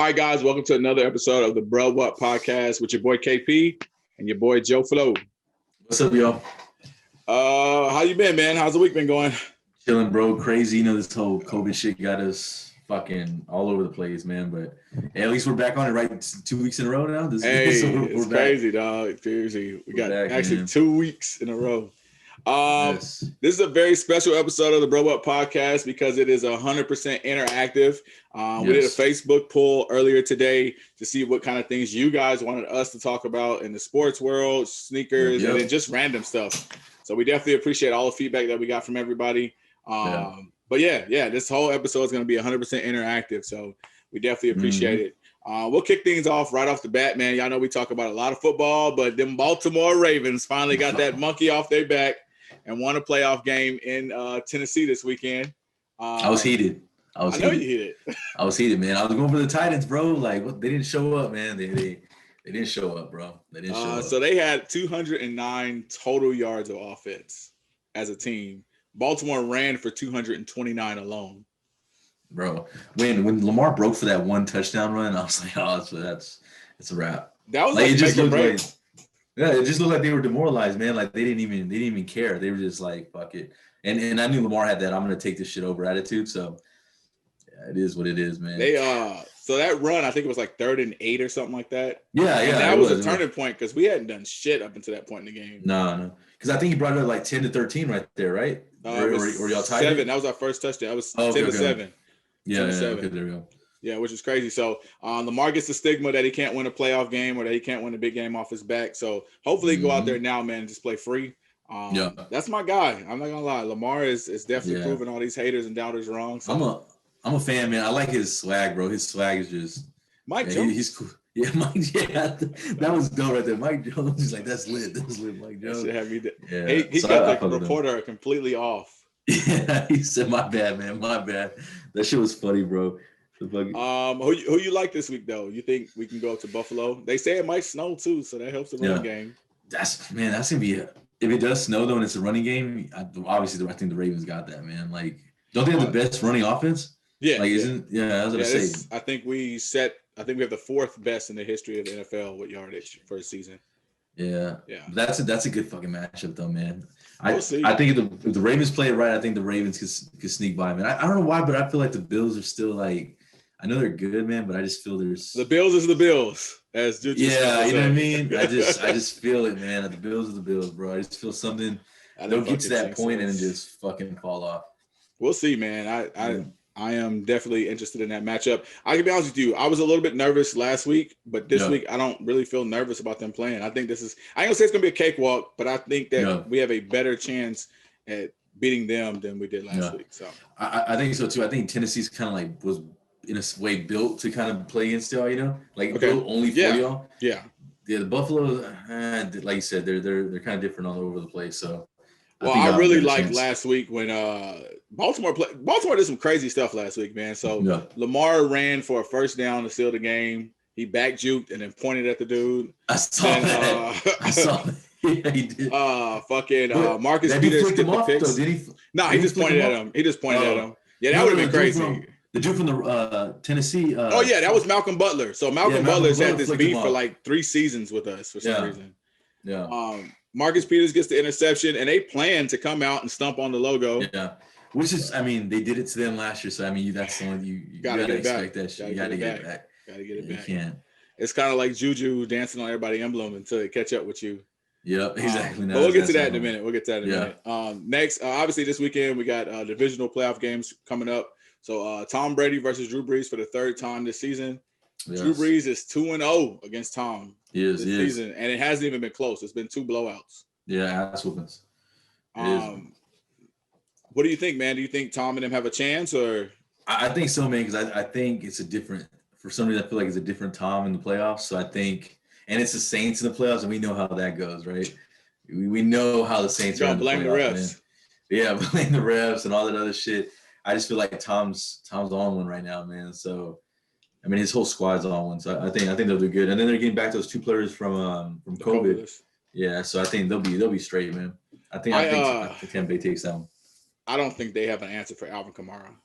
right, guys, welcome to another episode of the Bro What Podcast with your boy KP and your boy Joe Flo. What's up, y'all? How you been, man? How's the week been going? Chilling, bro. Crazy. You know, this whole COVID shit got us fucking all over the place, man. But hey, at least we're back on it, right? 2 weeks in a row now. It's crazy, dog. Seriously, we got actually 2 weeks in a row. Yes. This is a very special episode of the Bro Up Podcast because it is 100% interactive. We did a Facebook poll earlier today to see what kind of things you guys wanted us to talk about in the sports world, sneakers, and then just random stuff. So we definitely appreciate all the feedback that we got from everybody. But this whole episode is going to be 100% interactive. So we definitely appreciate it. We'll kick things off right off the bat, man. Y'all know we talk about a lot of football, but them Baltimore Ravens finally got that monkey off their back and won a playoff game in Tennessee this weekend. I was heated. I know you heated. I was heated, man. I was going for the Titans, bro. Like, they didn't show up, man. They didn't show up, bro. They didn't show up. So they had 209 total yards of offense as a team. Baltimore ran for 229 alone. Bro, when Lamar broke for that one touchdown run, I was like, oh, it's a wrap. That was like it just looked like, it just looked like they were demoralized, man. Like they didn't even care. They were just like, fuck it. And I knew Lamar had that I'm gonna take this shit over attitude. So yeah, it is what it is, man. So that run, I think it was like 3rd and 8 or something like that. Yeah. And that was a turning point because we hadn't done shit up until that point in the game. No. Because I think he brought it up like 10-13 right there, right? Or y'all tied? 7. That was our first touchdown. That was 10-7. Yeah, okay, there we go. Yeah, which is crazy. So Lamar gets the stigma that he can't win a playoff game or that he can't win a big game off his back. So hopefully he go out there now, man, and just play free. That's my guy. I'm not gonna lie. Lamar is definitely proving all these haters and doubters wrong. So. I'm a fan, man. I like his swag, bro. His swag is just Mike Jones. He's cool. Yeah, Mike. Yeah, that was dope right there. Mike Jones. He's like, that's lit. Mike Jones. He got the reporter completely off. Yeah, he said, my bad, man. My bad. That shit was funny, bro. Who you like this week though? You think we can go to Buffalo? They say it might snow too, so that helps the running game. That's gonna be if it does snow though and it's a running game. Obviously, I think the Ravens got that, man. Like, don't they have the best running offense? Yeah, like I was gonna say. I think we have the 4th best in the history of the NFL with yardage for a season. Yeah. That's a good fucking matchup though, man. We'll see. I think if the Ravens play it right, I think the Ravens could sneak by, man. I don't know why, but I feel like the Bills are still like, I know they're good, man, but I just feel there's the Bills is the Bills. As Juju you know what I mean? I just feel it, man. The Bills are the Bills, bro. I just feel something. They'll get to that point and just fucking fall off. We'll see, man. I am definitely interested in that matchup. I can be honest with you. I was a little bit nervous last week, but this week I don't really feel nervous about them playing. I think I ain't gonna say it's gonna be a cakewalk, but I think that we have a better chance at beating them than we did last week. So I think so too. I think Tennessee's kind of like was in a way built to kind of play against y'all, you know, like built only for y'all. Yeah. The Buffalo, like you said, they're kind of different all over the place. So. I really liked last week when Baltimore did some crazy stuff last week, man. So Lamar ran for a first down to seal the game. He back juked and then pointed at the dude. I saw that. I saw that. Yeah, he did. Marcus Peters took the picks. He just pointed at him. He just pointed at him. Yeah, that would have been crazy. The dude from the Tennessee. That was Malcolm Butler. So Malcolm Butler's had this beef for like 3 seasons with us for some reason. Yeah. Marcus Peters gets the interception, and they plan to come out and stomp on the logo. Yeah, which is, I mean, they did it to them last year, so I mean, that's the only you gotta expect that shit. You gotta get it back. Gotta get it back. You can't. It's kind of like Juju dancing on everybody's emblem until they catch up with you. Yep, exactly. But we'll get to that in a minute. Next, obviously, this weekend we got divisional playoff games coming up. So Tom Brady versus Drew Brees for the 3rd time this season. Yes. Drew Brees is 2-0 against Tom this season, and it hasn't even been close. It's been 2 blowouts. Yeah, ass whoopings. What do you think, man? Do you think Tom and them have a chance, or? I think so, man, because I think it's for some reason I feel like it's a different Tom in the playoffs. So I think, and it's the Saints in the playoffs, and we know how that goes, right? We know how the Saints are in the playoffs. Blame the refs. Man. Yeah, blame the refs and all that other shit. I just feel like Tom's on one right now, man. So. I mean, his whole squad's on one, so I think they'll do good. And then they're getting back those 2 players from COVID. Yeah, so I think they'll be straight, man. I think Tampa Bay takes that one. I don't think they have an answer for Alvin Kamara.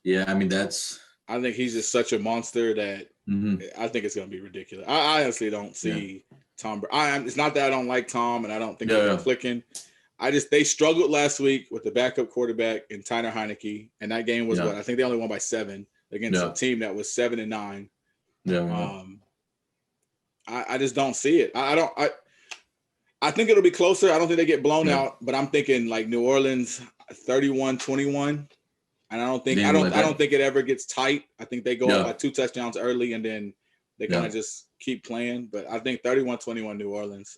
Yeah, I mean I think he's just such a monster that I think it's going to be ridiculous. I honestly don't see Tom. It's not that I don't like Tom and I don't think they're clicking. They struggled last week with the backup quarterback and Tyner Heineke, and that game was what I think they only won by 7 against a team that was 7-9. I just don't see it. I think it'll be closer. I don't think they get blown out, but I'm thinking like New Orleans 31-21. And I don't think it ever gets tight. I think they go up by 2 touchdowns early and then they kind of just keep playing. But I think 31-21 New Orleans.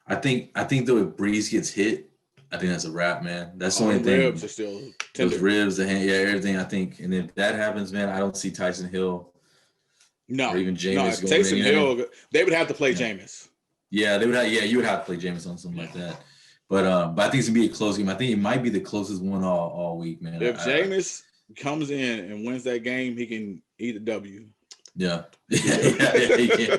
I think though if Breeze gets hit, I think that's a wrap, man. That's the only thing. Ribs are still tender. Those ribs, the hand, everything. I think, and if that happens, man, I don't see Tyson Hill. No, or even Jameis. No, if Taysom Hill, they would have to play Jameis. Yeah, they would have. Yeah, you would have to play Jameis on something like that. But I think it's gonna be a close game. I think it might be the closest one all week, man. If Jameis comes in and wins that game, he can eat a W. Yeah, he can.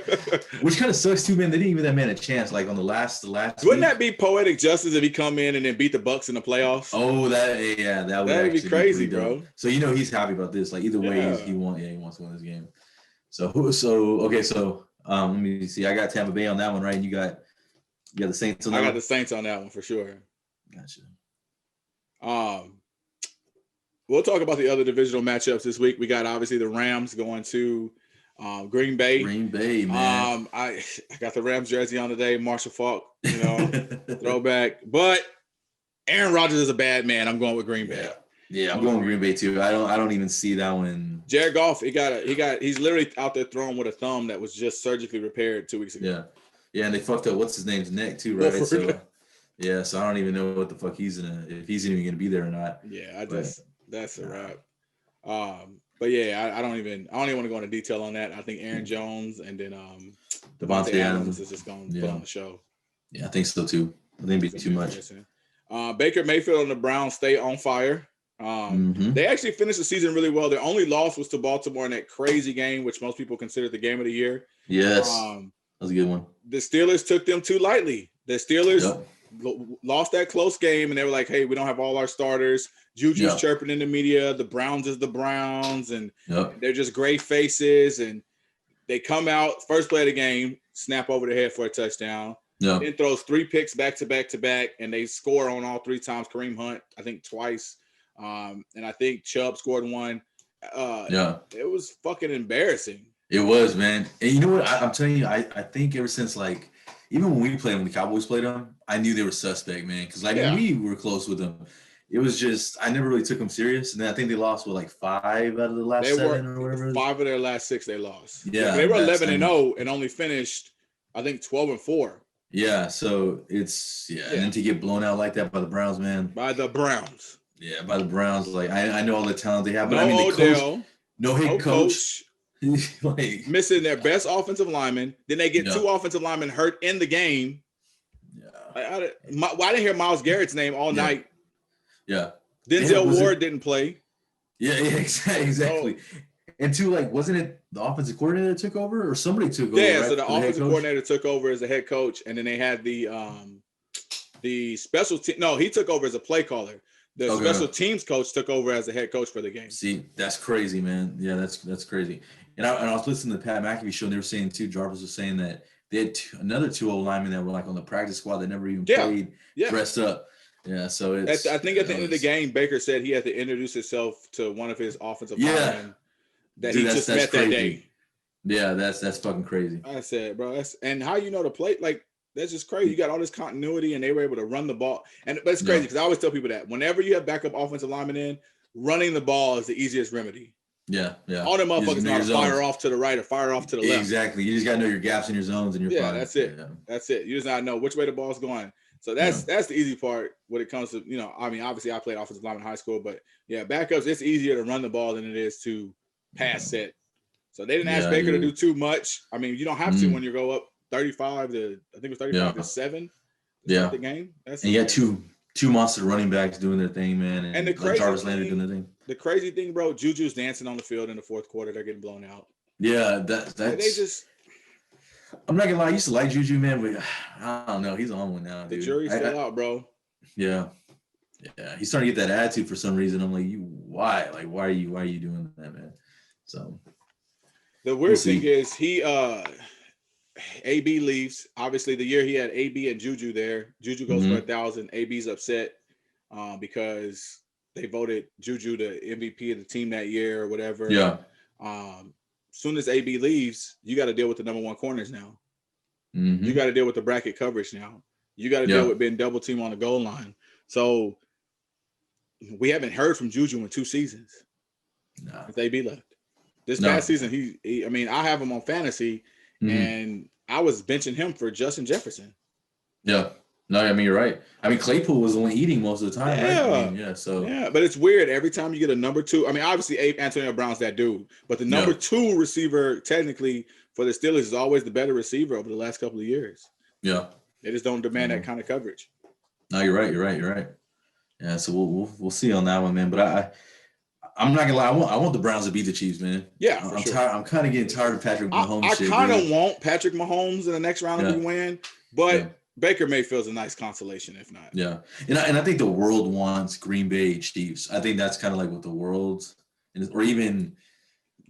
Which kind of sucks too, man. They didn't give that man a chance. Like on the last. Wouldn't that be poetic justice if he come in and then beat the Bucs in the playoffs? Oh, that'd be crazy, bro. So he's happy about this. Like either way, he wants to win this game. So okay. So let me see. I got Tampa Bay on that one, right? And you got the Saints on that one? I got the Saints on that one for sure. Gotcha. We'll talk about the other divisional matchups this week. We got obviously the Rams going to Green Bay. Green Bay, man. I got the Rams jersey on today. Marshall Faulk, throwback. But Aaron Rodgers is a bad man. I'm going with Green Bay. Yeah, I'm going with Green Bay too. I don't even see that one. Jared Goff, he's literally out there throwing with a thumb that was just surgically repaired 2 weeks ago. Yeah, and they fucked up what's his name's neck too, right? So I don't even know what the fuck if he's even gonna be there or not. Yeah, that's a wrap. But yeah, I don't even want to go into detail on that. I think Aaron Jones and then Devontae Adams is just going to put on the show. Yeah, I think so too. I think it'd be too much. Baker Mayfield and the Browns stay on fire. They actually finished the season really well. Their only loss was to Baltimore in that crazy game, which most people consider the game of the year. Yes, that was a good one. The Steelers took them too lightly. The Steelers lost that close game, and they were like, hey, we don't have all our starters. Juju's chirping in the media. The Browns is the Browns, and they're just gray faces. And they come out, first play of the game, snap over the head for a touchdown. Then throws 3 picks back to back, and they score on all 3 times. Kareem Hunt, I think, twice. And I think Chubb scored 1. It was fucking embarrassing. It was, man. And you know what? I'm telling you, I think ever since, like, even when the Cowboys played them, I knew they were suspect, man. Because, when we were close with them, it was just, I never really took them serious. And then I think they lost with, 5 out of the last 7 or whatever. 5 of their last 6 they lost. Yeah. They were 11-0 and only finished, I think, 12-4. Yeah, so it's, and then to get blown out like that by the Browns, man. By the Browns. Yeah, by the Browns. Like, I know all the talent they have, but the coach, no head coach. Missing their best offensive lineman. Then they get 2 offensive linemen hurt in the game. Yeah. Why didn't hear Myles Garrett's name all night? Yeah. Denzel Ward didn't play. Yeah, exactly. And wasn't it the offensive coordinator that took over or somebody took over? Yeah, so the offensive coordinator took over as the head coach, and then they had the special team. No, he took over as a play caller. The special teams coach took over as the head coach for the game. See, that's crazy, man. Yeah, that's crazy. And I was listening to the Pat McAfee show, and they were saying too, Jarvis was saying that they had another 2 old linemen that were on the practice squad that never even played, dressed up. Yeah, so it's. I think at the end of the game, Baker said he had to introduce himself to one of his offensive linemen that he just met that day. Yeah, that's fucking crazy. I said, bro, and how to play that's just crazy. You got all this continuity, and they were able to run the ball. But it's crazy because I always tell people that whenever you have backup offensive linemen in, running the ball is the easiest remedy. Yeah. All them motherfuckers know how to fire off to the right or fire off to the left. Exactly. You just got to know your gaps and your zones, and you're fine. That's it. Yeah. That's it. You just got to know which way the ball's going. So that's the easy part when it comes to, obviously I played offensive line in high school, but backups, it's easier to run the ball than it is to pass set. So they didn't ask Baker to do too much. I mean, you don't have to when you go up 35 to, I think it was 35 to 7. Yeah. The game. And you had two monster running backs doing their thing, man. And the crazy Jarvis Landry doing their thing. The crazy thing, bro, Juju's dancing on the field in the fourth quarter. They're getting blown out. Yeah, that's. They just. I'm not gonna lie. I used to like Juju, man, but I don't know. He's on one now, dude. The jury's still out, bro. Yeah. He's starting to get that attitude for some reason. I'm like, why? Like, why are you doing that, man? So. The weird thing is AB leaves. Obviously, the year he had AB and Juju there, Juju goes for 1,000. AB's upset because they voted Juju the MVP of the team that year or whatever. Yeah. Soon as AB leaves, you got to deal with the number one corners now. Mm-hmm. You got to deal with the bracket coverage now. You got to deal with being double team on the goal line. So we haven't heard from Juju in 2 seasons. Nah. If AB left. This past season, I mean, I have him on fantasy, and I was benching him for Justin Jefferson. Yeah. No, I mean, you're right. I mean, Claypool was only eating most of the time, right? I mean, but it's weird. Every time you get a number 2, I mean, obviously, Antonio Brown's that dude, but the number 2 receiver, technically, for the Steelers is always the better receiver over the last couple of years. Yeah. They just don't demand that kind of coverage. No, you're right. Yeah, so we'll see on that one, man. But I'm not gonna lie, I want the Browns to beat the Chiefs, man. Yeah, I'm kind of getting tired of Patrick Mahomes. I kind of want Patrick Mahomes in the next round if we win, but Baker Mayfield's a nice consolation if not. Yeah, and I think the world wants Green Bay Chiefs. I think that's kind of like what the world's, or even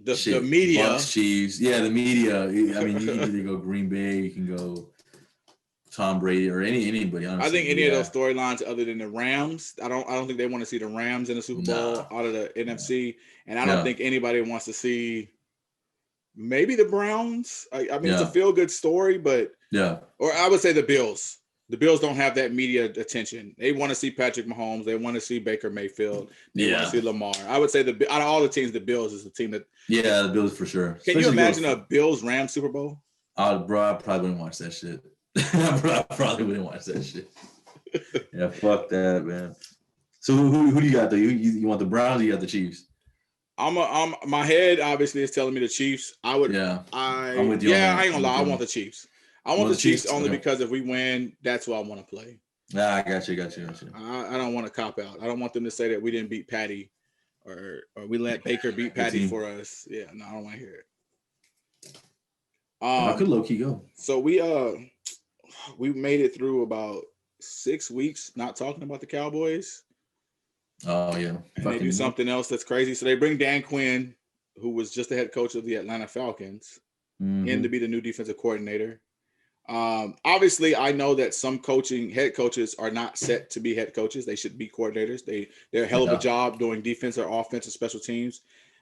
the media. Bucks Chiefs. Yeah, the media. I mean, you can either go Green Bay, you can go Tom Brady, or anybody. Honestly. I think any of those storylines other than the Rams, I don't think they want to see the Rams in the Super Bowl out of the NFC, and I don't think anybody wants to see maybe the Browns. I mean, it's a feel-good story, but or I would say the Bills. The Bills don't have that media attention. They want to see Patrick Mahomes. They want to see Baker Mayfield. They want to see Lamar. I would say out of all the teams, the Bills is the team that. Yeah, the Bills for sure. Can you imagine a Bills-Rams Super Bowl? Bro, I probably wouldn't watch that shit. I probably wouldn't watch that shit. Yeah, fuck that, man. So who do you got though? You want the Browns or you got the Chiefs? My head obviously is telling me the Chiefs. I'm with you. I ain't gonna lie. I want the Chiefs. I want the Chiefs only because if we win, that's who I want to play. I got you. I don't want to cop out. I don't want them to say that we didn't beat Patty or we let Baker beat Patty for us. Yeah, no, I don't want to hear it. I could low key go. So we made it through about 6 weeks not talking about the Cowboys. Oh yeah, and they do something else that's crazy. So they bring Dan Quinn, who was just the head coach of the Atlanta Falcons, in to be the new defensive coordinator. Obviously, I know that some head coaches are not set to be head coaches. They should be coordinators. They're a hell of a job doing defense or offense or special teams.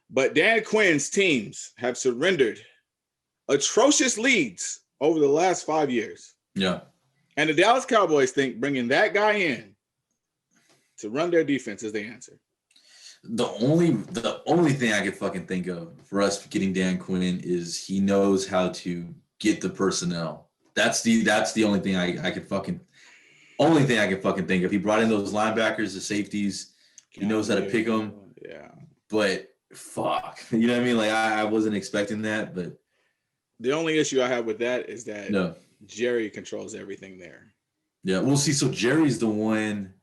But Dan Quinn's teams have surrendered atrocious leads over the last 5 years. Yeah. And the Dallas Cowboys think bringing that guy in to run their defense is the answer. The only thing I could fucking think of for us getting Dan Quinn is he knows how to get the personnel. That's the only thing I could fucking think of. He brought in those linebackers, the safeties. He knows how to pick them. Yeah. But fuck, you know what I mean? Like I wasn't expecting that, but the only issue I have with that is that Jerry controls everything there. Yeah, we'll see. So Jerry's the one.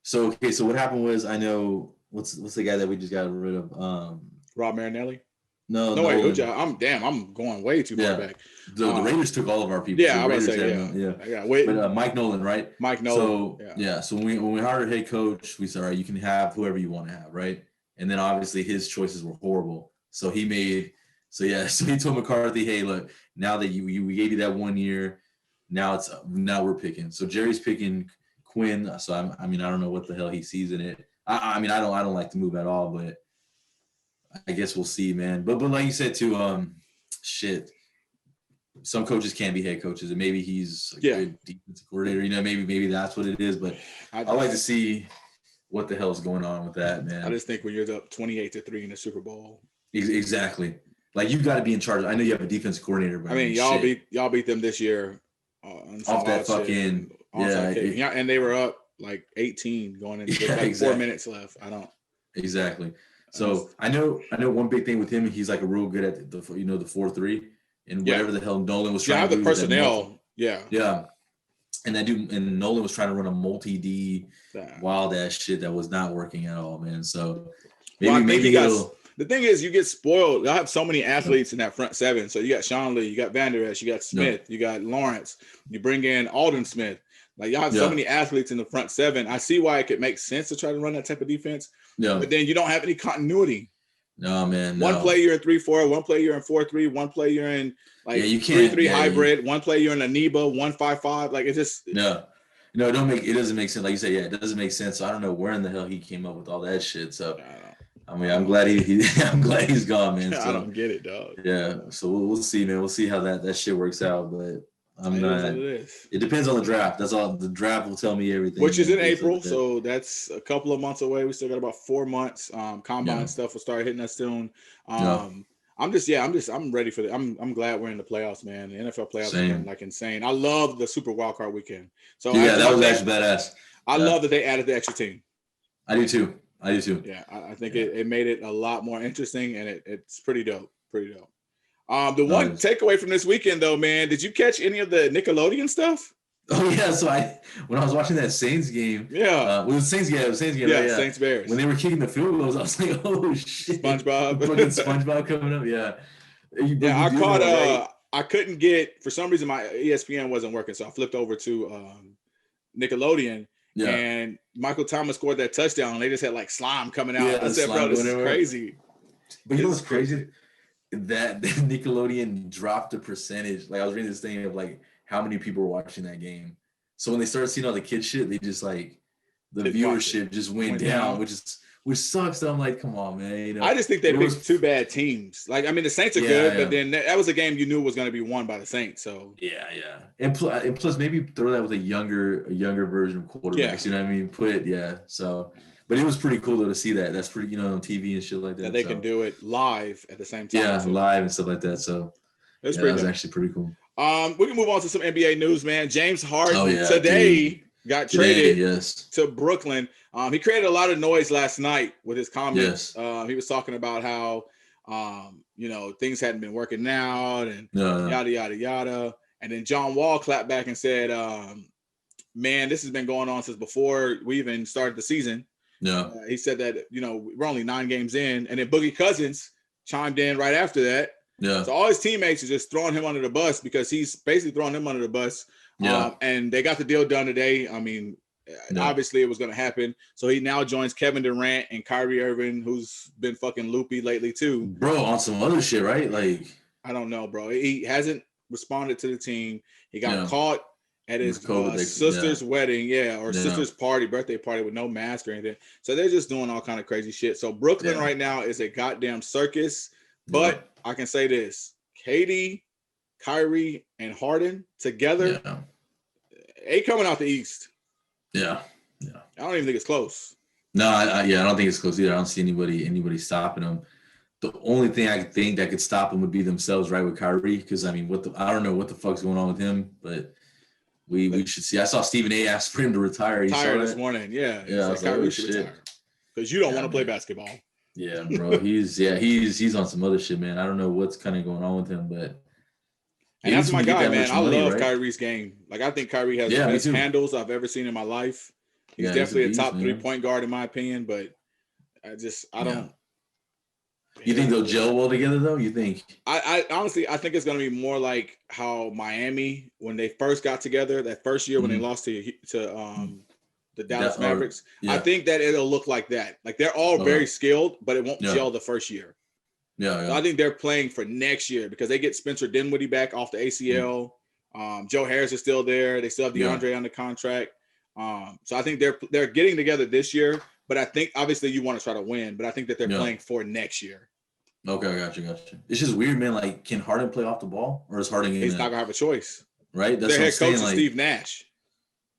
So what happened was, I know what's the guy that we just got rid of? Rob Marinelli. No, wait, I'm going way too far back. The Raiders took all of our people. Yeah, I was Raiders say wait. But Mike Nolan, right? Mike Nolan. So when we hired a head coach, we said, all right, you can have whoever you want to have, right? And then obviously his choices were horrible. So he told McCarthy, hey, look, now that we gave you that 1 year, now we're picking. So Jerry's picking Quinn. So I don't know what the hell he sees in it. I don't like the move at all, but I guess we'll see, man. But like you said too, shit. Some coaches can't be head coaches, and maybe he's a good defensive coordinator. You know, maybe that's what it is. But I like to see what the hell's going on with that, man. I just think when you're up 28-3 in the Super Bowl, exactly. Like you got to be in charge. I know you have a defensive coordinator, but y'all beat them this year off that fucking and they were up like 18 going into 4 minutes left. Exactly. So I know one big thing with him, he's like a real good at the 4-3 and whatever the hell Nolan was trying to do. The personnel. Yeah. And that dude and Nolan was trying to run a multi-D wild ass shit that was not working at all, man. So maybe the thing is, you get spoiled. I have so many athletes in that front seven. So you got Sean Lee, you got Van Der Esch, you got Smith, you got Lawrence. You bring in Alden Smith. Like y'all have so many athletes in the front seven. I see why it could make sense to try to run that type of defense. Yeah. But then you don't have any continuity. No, man. One play you're in 3-4, one play you're in 4-3, one play you're in like you can't 3-3 hybrid, one play you're in a NEBA, 1-5-5. Like it just it doesn't make sense. Like you said, it doesn't make sense. So I don't know where in the hell he came up with all that shit. So I mean, I'm glad I'm glad he's gone, man. So, I don't get it, dog. Yeah. So we'll see, man. We'll see how that shit works out, but I'm not. It depends on the draft. That's all. The draft will tell me everything. Which is in April, so that's a couple of months away. We still got about 4 months. Combine stuff will start hitting us soon. I'm ready for it. I'm glad we're in the playoffs, man. The NFL playoffs have been like insane. I love the Super Wildcard Weekend. So that was actually badass. I love that they added the extra team. I do too. Yeah, I think it made it a lot more interesting, and it's pretty dope. The one takeaway from this weekend, though, man, did you catch any of the Nickelodeon stuff? Oh yeah, so when I was watching that Saints game, it was Saints game, right? Saints Bears. When they were kicking the field goals, I was like, oh shit, SpongeBob, fucking SpongeBob coming up, I caught. I couldn't get, for some reason my ESPN wasn't working, so I flipped over to Nickelodeon. Yeah. And Michael Thomas scored that touchdown, and they just had like slime coming out. I said, bro, this is crazy. But you know what's crazy? That Nickelodeon dropped the percentage. Like I was reading this thing of like how many people were watching that game. So when they started seeing all the kid shit, they just like the viewership just went down, which sucks. So I'm like, come on, man. I just think they picked two bad teams. Like, I mean, the Saints are good, but then that was a game you knew was going to be won by the Saints. So and plus maybe throw that with a younger version of quarterbacks. You know what I mean? So. But it was pretty cool though to see that. That's pretty, on TV and shit like that. And they can do it live at the same time. Yeah, live and stuff like that. So that was actually pretty cool. We can move on to some NBA news, man. James Harden today got traded to Brooklyn. He created a lot of noise last night with his comments. He was talking about how things hadn't been working out and yada yada yada. And then John Wall clapped back and said, "Man, this has been going on since before we even started the season." Yeah, he said that we're only 9 games in, and then Boogie Cousins chimed in right after that. Yeah, so all his teammates are just throwing him under the bus because he's basically throwing them under the bus. Yeah, and they got the deal done today. I mean, obviously it was going to happen. So he now joins Kevin Durant and Kyrie Irving, who's been fucking loopy lately too. Bro, on some other shit, right? Like I don't know, bro. He hasn't responded to the team. He got caught at his sister's wedding, sister's birthday party with no mask or anything. So they're just doing all kind of crazy shit. So Brooklyn right now is a goddamn circus. But I can say this: KD, Kyrie, and Harden together, ain't coming out the East. Yeah. I don't even think it's close. No, I don't think it's close either. I don't see anybody stopping them. The only thing I think that could stop them would be themselves, right, with Kyrie. Because I mean, I don't know what the fuck's going on with him, but. We should see. I saw Stephen A. ask for him to retire. He retired this morning. Yeah. I was like, oh, shit. Because you don't want to play basketball. Yeah, bro. He's on some other shit, man. I don't know what's kind of going on with him, but. And that's my guy, man. I love Kyrie's game. Like, I think Kyrie has the best handles I've ever seen in my life. He's definitely a top 3-point guard in my opinion, but I don't. You think they'll gel well together, though? You think? I honestly, I think it's going to be more like how Miami, when they first got together, that first year when they lost to the Dallas Mavericks. I think that it'll look like that. Like, they're all very skilled, but it won't gel the first year. So I think they're playing for next year because they get Spencer Dinwiddie back off the ACL. Joe Harris is still there. They still have DeAndre under contract. So I think they're getting together this year. But I think obviously you want to try to win, but I think that they're playing for next year. Okay, I got you. It's just weird, man. Like, can Harden play off the ball, or is Harden? He's not gonna have a choice, right? That's their head coach is Steve Nash.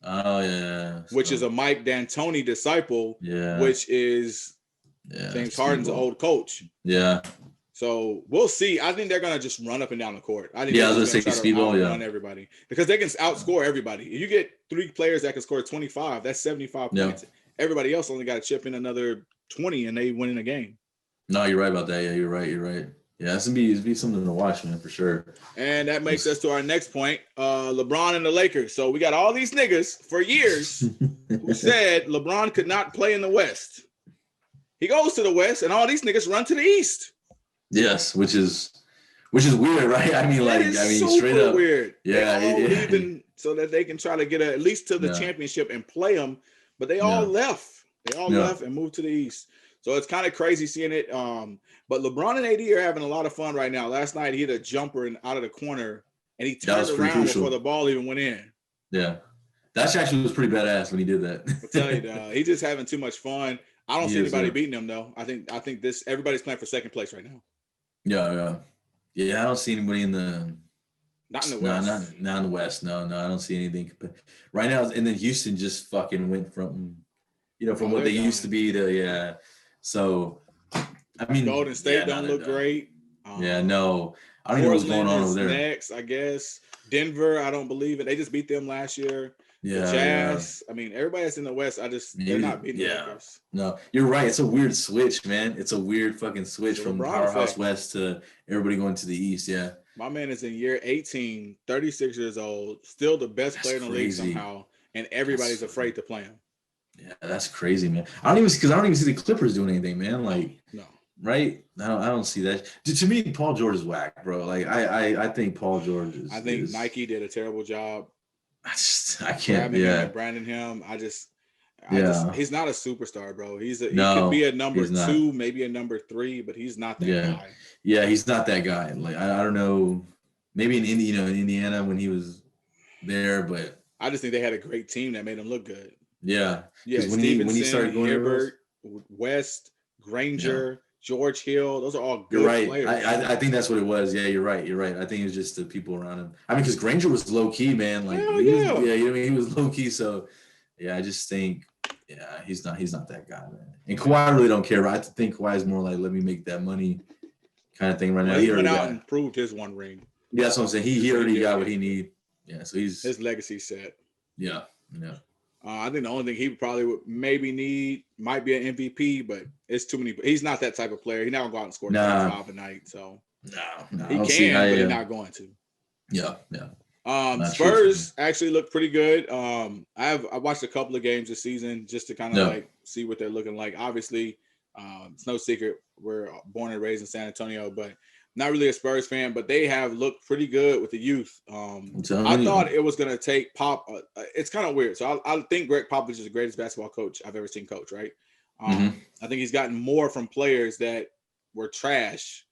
Oh yeah, which is a Mike D'Antoni disciple. Yeah, which is James Harden's old coach. Yeah. So we'll see. I think they're gonna just run up and down the court. I think I was gonna say speedball, run everybody because they can outscore everybody. If you get 3 players that can score 25, that's 75 points. Everybody else only got to chip in another 20 and they win in a game. No, you're right about that. Yeah, you're right. Yeah, it's gonna be something to watch, man, for sure. And that makes us to our next point. LeBron and the Lakers. So we got all these niggas for years who said LeBron could not play in the West. He goes to the West and all these niggas run to the East. Yes, which is weird, right? I mean, straight up weird. Yeah, leaving so that they can try to get at least to the championship and play them. But they all left. They all left and moved to the East. So it's kind of crazy seeing it. But LeBron and AD are having a lot of fun right now. Last night he hit a jumper out of the corner and he turned around before the ball even went in. Yeah. That actually was pretty badass when he did that. I'll tell you, he's just having too much fun. I don't see anybody beating him though. I think everybody's playing for second place right now. Yeah. I don't see anybody in the not in the West. Not in the West. No, I don't see anything right now. And then Houston just fucking went from what they used to be to So I mean, Golden State don't look great. No, I don't know what's going on over there. Next, I guess Denver. I don't believe it. They just beat them last year. Yeah, the Jazz. I mean, everybody that's in the West. They're not beating the Lakers. No, you're right. It's a weird switch, man. It's a weird fucking switch from Powerhouse West to everybody going to the East. Yeah. My man is in year 18, 36 years old, still the best player in the league somehow, and everybody's afraid to play him. Yeah, that's crazy, man. I don't even see the Clippers doing anything, man. Like, no, right? I don't see that. To me, Paul George is whack, bro. Like, I think Paul George is. I think Nike did a terrible job. I can't. Yeah, branding him. He's not a superstar, bro. He could be a number 2, maybe a number 3, but he's not that guy. Yeah, he's not that guy. Like, I don't know. Maybe in Indiana when he was there, but I just think they had a great team that made him look good. Yeah. When he started going Hibbert, West, Granger, George Hill, those are all good players. I think that's what it was. Yeah, you're right. I think it was just the people around him. I mean, because Granger was low key, man. Like, he was low key. So, yeah, I just think, he's not that guy, man. And Kawhi, I really don't care. I think Kawhi is more like, let me make that money kind of thing right now. He went out and proved his one ring. Yeah, that's what I'm saying. He already got what he need. Yeah, so his legacy set. Yeah. I think the only thing he probably would maybe need might be an MVP, but it's too many. He's not that type of player. He's not gonna go out and score 25 a night. So no, he can, but he's not going to. Yeah. Spurs actually look pretty good. I watched a couple of games this season just to kind of like see what they're looking like. Obviously, it's no secret we're born and raised in San Antonio, but not really a Spurs fan, but they have looked pretty good with the youth. I thought it was going to take Pop. It's kind of weird. So I think Greg Popovich is the greatest basketball coach I've ever seen coach, right? I think he's gotten more from players that were trash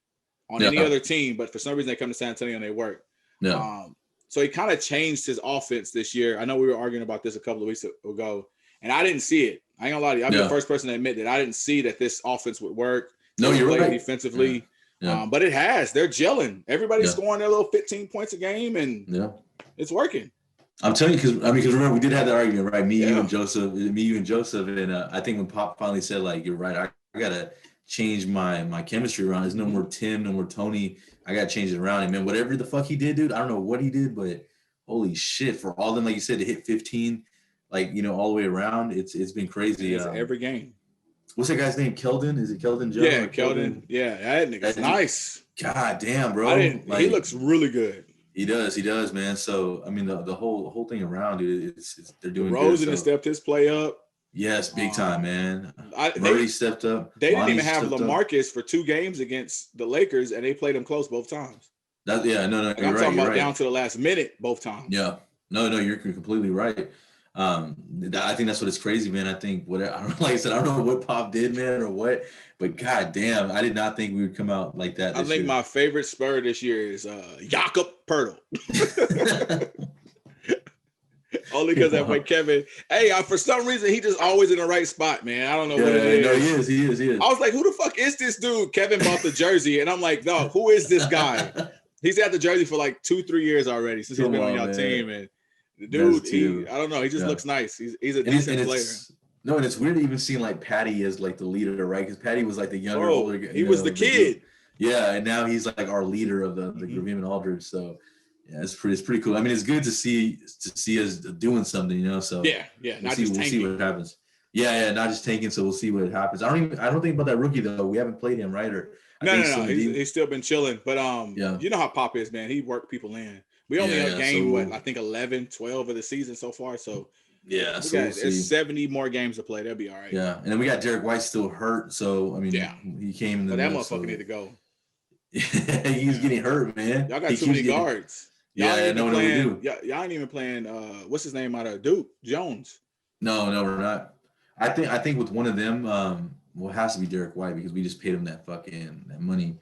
on any other team, but for some reason they come to San Antonio and they work. So he kind of changed his offense this year. I know we were arguing about this a couple of weeks ago, and I didn't see it. I ain't gonna lie to you. I'm the first person to admit that I didn't see that this offense would work. No, you're right. Defensively. But it has. They're gelling. Everybody's scoring their little 15 points a game, and it's working. I'm telling you, because remember, we did have that argument, right? Me, you, and Joseph, and I think when Pop finally said, like, you're right, I gotta change my chemistry around. There's no more Tim, no more Tony. I gotta change it around. And man, whatever the fuck he did, dude, I don't know what he did, but holy shit, for all of them, like you said, to hit 15, like, all the way around, it's been crazy. Every game. What's that guy's name? Keldon? Is it Keldon Jones? Yeah, Keldon. Yeah, that nigga's nice. God damn, bro. He looks really good. He does, man. So I mean, the whole thing around, dude, they're doing good. Rosen has stepped his play up. Yes, big time, man. Murray stepped up. They didn't even have LaMarcus for 2 games against the Lakers, and they played him close both times. No, I'm talking about down to the last minute both times. Yeah, no, you're completely right. I think that's what is crazy, man. I think like I said, I don't know what Pop did, man, or what, but god damn, I did not think we would come out like that. I think my favorite Spur this year is Jakob Poeltl. Only because that way Kevin. Hey, for some reason he just always in the right spot, man. I don't know what it is. No, he is. I was like, who the fuck is this dude? Kevin bought the jersey, and I'm like, no, who is this guy? He's had the jersey for like 2-3 years already since he's been on y'all team, and the dude, I don't know. He just looks nice. He's a decent player. No, and it's weird to even seeing like Patty as like the leader, right? Because Patty was like the younger, older. He was the kid. Yeah, and now he's like our leader of the Green Aldridge. So yeah, it's pretty cool. I mean, it's good to see us doing something, So yeah. We'll see what happens. Yeah, not just tanking. So we'll see what happens. I don't think about that rookie though. We haven't played him, right? No. He's still been chilling, but you know how Pop is, man. He worked people in. We only have game, I think 11, 12 of the season so far. So there's 70 more games to play. That'll be all right. Yeah, and then we got Derek White still hurt. So I mean, he came. But that motherfucker need to go. He's getting hurt, man. Y'all got too many guards. Y'all we do. Y'all ain't even playing. What's his name out of Duke? Jones. No, we're not. I think with one of them, Well, it has to be Derek White because we just paid him that money.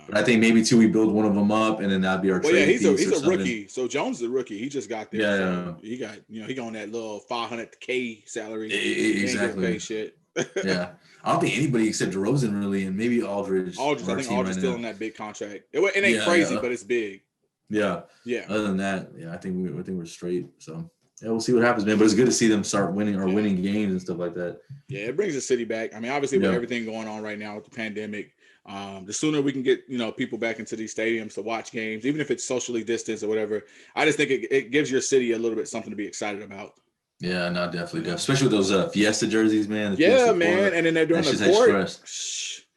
But I think maybe too we build one of them up and then that'd be our trade piece. He's a rookie. So Jones is a rookie. He just got there. Yeah, so he got he got on that little $500K salary. Exactly. Pay shit. Yeah, I don't think anybody except DeRozan really, and maybe Aldridge. I think Aldridge's still on that big contract. It ain't crazy, but it's big. Yeah. Yeah. Other than that, yeah, I think we're straight. So yeah, we'll see what happens, man. But it's good to see them start winning games and stuff like that. Yeah, it brings the city back. I mean, obviously with everything going on right now with the pandemic, the sooner we can get people back into these stadiums to watch games, even if it's socially distanced or whatever. I just think it gives your city a little bit something to be excited about. Yeah, no, definitely. Especially with those Fiesta jerseys, man. Man, and then they're doing the court.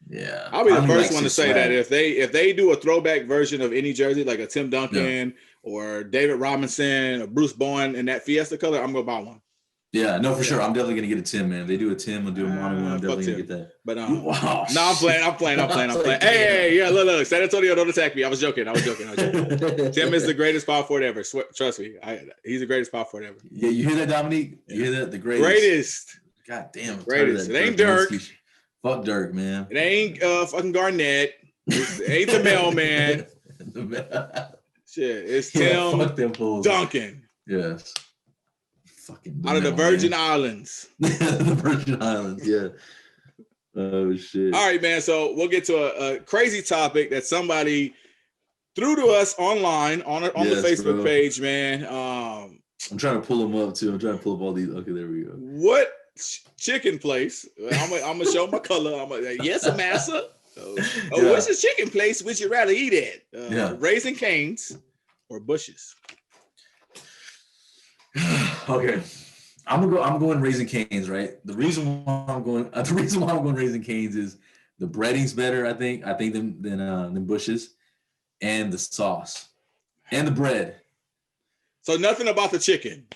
Yeah, I'll be the first one to say that if they do a throwback version of any jersey, like a Tim Duncan or David Robinson or Bruce Bowen in that Fiesta color, I'm gonna buy one. Yeah, no, for sure. I'm definitely gonna get a Tim, man. If they do a Tim or do a mono one, I'm definitely gonna get that. But wow, no, I'm playing. Hey, yeah, look, San Antonio, don't attack me. I was joking. Tim is the greatest power forward ever. Trust me, he's the greatest power forward ever. Yeah, you hear that, Dominique? You hear that? The greatest. God damn, greatest. It ain't Dirk. Fuck Dirk, man. It ain't fucking Garnett. It ain't the mailman. Shit, it's Tim Duncan. Yes. Fucking out of the Virgin Islands. The Virgin Islands, yeah. Oh shit. All right, man. So we'll get to a crazy topic that somebody threw to us online on the Facebook page, man. I'm trying to pull them up too. I'm trying to pull up all these. Okay, there we go. What chicken place? I'm gonna show my color. Yes, massa. What's the chicken place would you rather eat at? Raising Cane's or Bush's? Okay, I'm going Raising Cane's, right? The reason why I'm going Raising Cane's is the breading's better, I think than Bush's, and the sauce and the bread. So nothing about the chicken.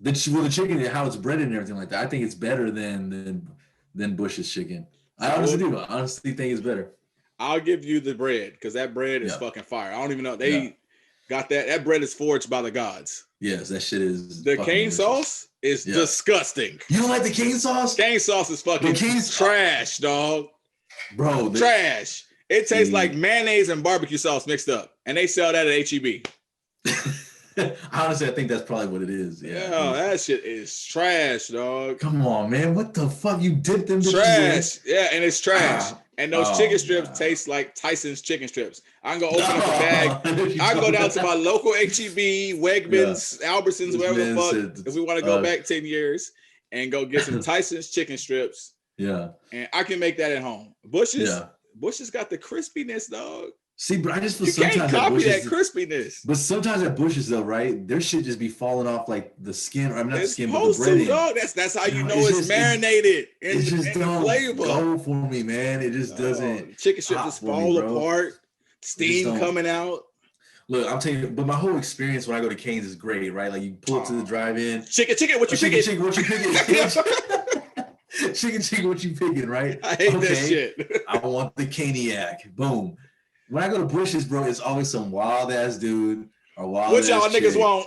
The chicken and how it's breaded and everything like that. I think it's better than Bush's chicken. I honestly do. I honestly think it's better. I'll give you the bread because that bread is fucking fire. I don't even know they got that. That bread is forged by the gods. Yes, that shit is. The cane sauce is disgusting. You don't like the cane sauce? Cane sauce is fucking trash, dog. Bro, trash. It tastes like mayonnaise and barbecue sauce mixed up, and they sell that at HEB. Honestly, I think that's probably what it is. Yeah, that shit is trash, dog. Come on, man. What the fuck? You dipped them trash. Yeah, and it's trash. And those chicken strips taste like Tyson's chicken strips. I can go open up a bag. I can go down to my local HEB, Wegmans, Albertsons, whatever the fuck, if we want to go back 10 years and go get some Tyson's chicken strips. Yeah. And I can make that at home. Bush's got the crispiness, dog. See, but I just feel sometimes you can't copy that crispiness. But sometimes at Bush's though, right? Their shit just be falling off like the skin. I mean, not the skin, but the breading. Dog. That's how you know it's marinated. It just don't go for me, man. It just doesn't. Chicken strips just fall apart. Steam coming out. Look, I'm telling you, but my whole experience when I go to Cane's is great, right? Like you pull up to the drive-in. Chicken, what you picking? Chicken, what you picking? Chicken, what you picking, right? I hate that shit. I want the Caniac. Boom. When I go to Bush's, bro, it's always some wild ass dude or wild. What y'all niggas want?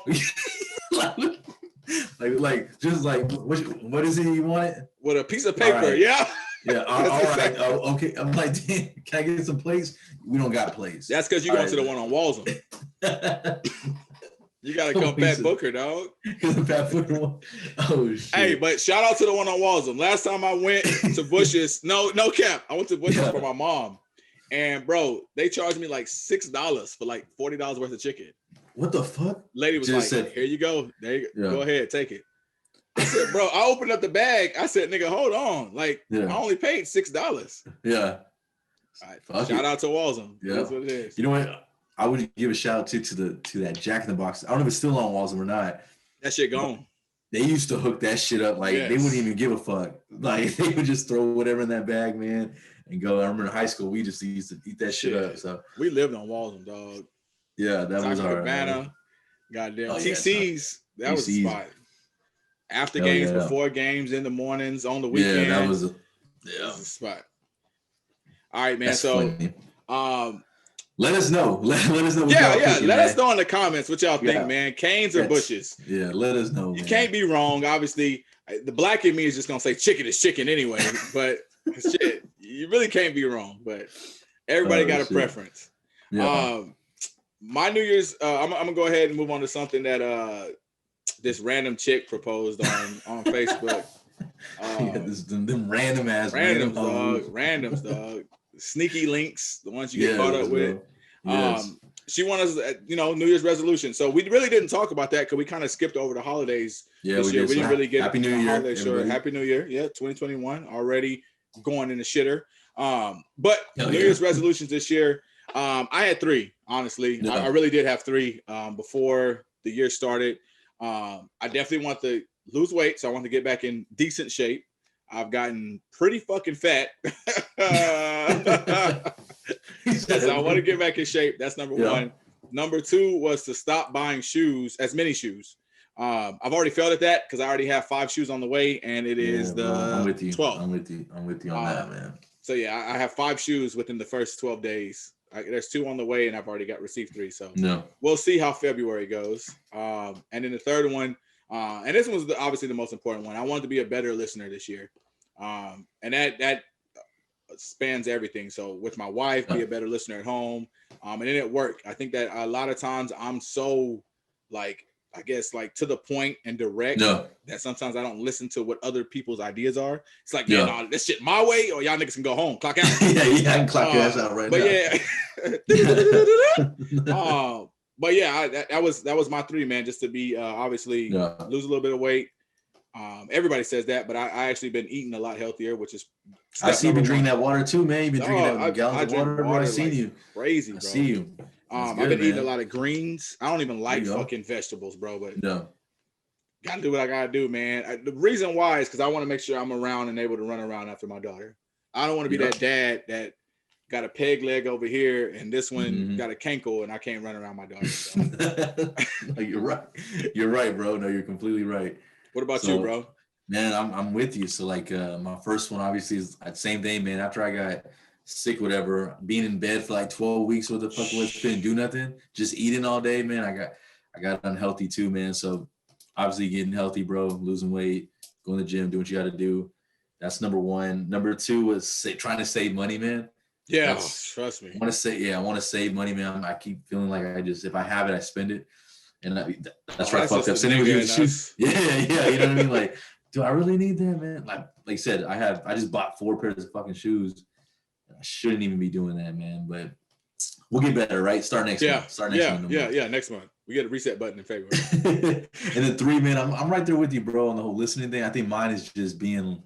What is it you want? With a piece of paper, right. Yeah. All right. Okay. I'm like, damn, can I get some plates? We don't got plates. That's because you going to the one on Walsham. You gotta come Pat Booker, dog. Pat Booker. Oh shit. Hey, but shout out to the one on Walsham. Last time I went to Bush's, no cap. I went to Bush's for my mom. And bro, they charged me like $6 for like $40 worth of chicken. What the fuck? Lady was here you go. There you go. Go ahead, take it. I said, bro, I opened up the bag. I said, nigga, hold on. Like, I only paid $6. Yeah. All right. Shout out to Walsham. Yeah. That's what it is. You know what? I would give a shout out to that Jack in the Box. I don't know if it's still on Walsham or not. That shit gone. They used to hook that shit up. Like, they wouldn't even give a fuck. Like, they would just throw whatever in that bag, man. And go. I remember in high school, we just used to eat that shit up. So we lived on Walsham, dog. Yeah, that was our goddamn TC's. That was the spot. After games, before games, in the mornings, on the weekend. Yeah, that was a spot. All right, man. That's funny. Let us know. Let us know. Let us know in the comments what y'all think, man. Canes or Bush's? Yeah, let us know. You can't be wrong. Obviously, the black in me is just gonna say chicken is chicken anyway, but. Shit, you really can't be wrong, but everybody got a preference. Yeah. My New Year's, I'm gonna go ahead and move on to something that this random chick proposed on Facebook. Them randoms, dog. Sneaky links, the ones you get caught up with. Yes. She wanted us, New Year's resolution. So we really didn't talk about that because we kind of skipped over the holidays. Yeah, this year. We didn't really get Happy New Year. Happy New Year. Yeah, 2021 already going in the shitter. But New Year's resolutions this year, I had 3, honestly. Yeah. I really did have 3 before the year started. I definitely want to lose weight, so I want to get back in decent shape. I've gotten pretty fucking fat. So I want to get back in shape. That's number 1. Number 2 was to stop buying as many shoes. I've already failed at that because I already have 5 shoes on the way, and it is the 12th. I'm with you on that, man. So yeah, I have 5 shoes within the first 12 days. There's 2 on the way, and I've already received 3. So we'll see how February goes. And then the third one, and this one was obviously the most important one. I wanted to be a better listener this year, and that spans everything. So with my wife, be a better listener at home, and then at work. I think that a lot of times I'm so to the point and direct that sometimes I don't listen to what other people's ideas are. It's like, no, this shit my way, or y'all niggas can go home, clock out. I can clock your ass out right now. But yeah, that was my 3, man. Just to be obviously lose a little bit of weight. Everybody says that, but I actually been eating a lot healthier, which is. I see you been drinking that water too, man. You've been drinking that gallons of water, bro. I seen you. Crazy, bro. I see you. I've been eating a lot of greens. I don't even like fucking vegetables, bro. But gotta do what I gotta do, man. The reason why is because I want to make sure I'm around and able to run around after my daughter. I don't want to be that dad that got a peg leg over here and this one got a cankle and I can't run around my daughter. So. No, you're right. You're right, bro. No, you're completely right. What about you, bro? Man, I'm with you. So my first one obviously is the same thing, man. After I got sick, whatever, being in bed for 12 weeks, what the fuck was, couldn't do nothing, just eating all day, man. I got unhealthy too, man. So obviously getting healthy, bro, losing weight, going to the gym, doing what you got to do. That's number 1. Number 2 was trying to save money, man. Yeah, trust me. I want to save money, man. I keep feeling like if I have it, I spend it. And that's right, fucked up. Sitting with you shoes. Yeah, you know what I mean? Do I really need that, man? Like you said, I just bought 4 pairs of fucking shoes. I shouldn't even be doing that, man. But we'll get better, right? Start next month. Next month. We get a reset button in February. And then 3, man, I'm right there with you, bro, on the whole listening thing. I think mine is just being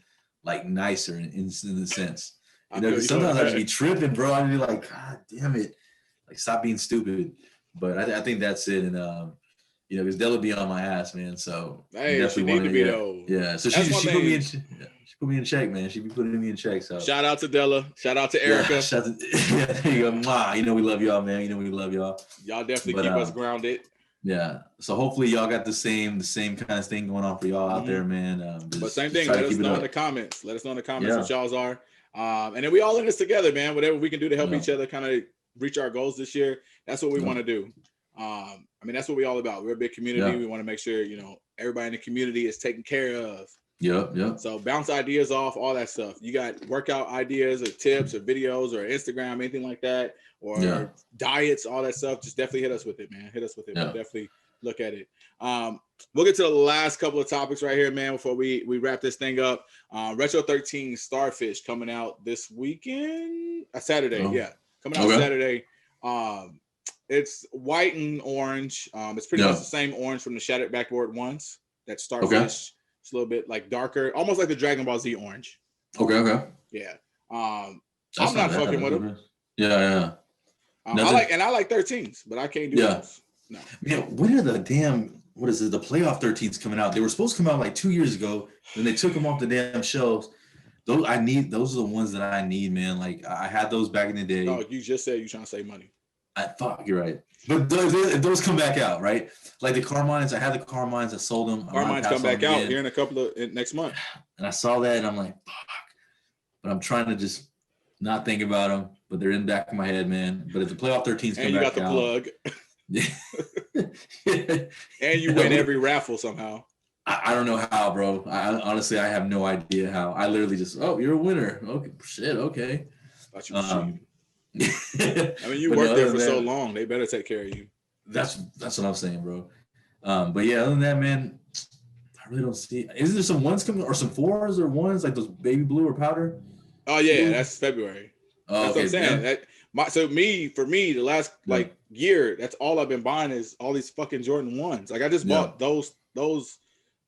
nicer in the sense. Because sometimes I just be tripping, bro. I'd be like, God damn it. Stop being stupid. But I think that's it. And because Della be on my ass, man. So hey, she need to be though. Yeah. So she put me in. She put me in check, man. She be putting me in check. So shout out to Della. Shout out to Erica. There you go. Mwah. We love y'all, man. We love y'all. Y'all definitely keep us grounded. Yeah. So hopefully y'all got the same kind of thing going on for y'all out there, man. But same thing. Let us know in the comments. Let us know in the comments what y'all's are. And then we all in this together, man. Whatever we can do to help each other kind of reach our goals this year. That's what we want to do. That's what we're all about. We're a big community. We want to make sure, everybody in the community is taken care of. Yeah. So bounce ideas off, all that stuff. You got workout ideas or tips or videos or Instagram, anything like that, or diets, all that stuff. Just definitely hit us with it, man. Hit us with it. We'll definitely look at it. We'll get to the last couple of topics right here, man, before we wrap this thing up. Retro 13 Starfish coming out this weekend. Saturday, coming out Saturday. It's white and orange. It's pretty much the same orange from the Shattered Backboard ones. That Starfish. Okay. It's a little bit darker, almost like the Dragon Ball Z orange. Okay. Yeah. I'm not fucking with them. Yeah. I like 13s, but I can't do those. No. Man, when are the the playoff 13s coming out? They were supposed to come out 2 years ago, and they took them off the damn shelves. Those are the ones that I need, man. I had those back in the day. Oh, you just said you're trying to save money. Fuck, you're right. But those come back out, right? Like the Carmines, I had the Carmines, I sold them. Carmines come back out here in next month. And I saw that and I'm like, fuck. But I'm trying to just not think about them, but they're in the back of my head, man. But if the playoff 13s come back out. And you got the plug. And you win every raffle somehow. I don't know how, bro. Honestly, I have no idea how. I literally just, oh, you're a winner. Okay, shit, okay. Thought you was cheating. I mean, you But worked no, there other for than so that, long. They better take care of you. that's what I'm saying, bro. But yeah, other than that, man, I really don't see. Is there some ones coming or some fours or ones like those baby blue or powder? Oh yeah, Blue? that's February. Oh, That's what okay, I'm saying. yeah. For me, the last Yeah. like year, that's all I've been buying is all these fucking Jordan 1s. Like I just Yeah. bought those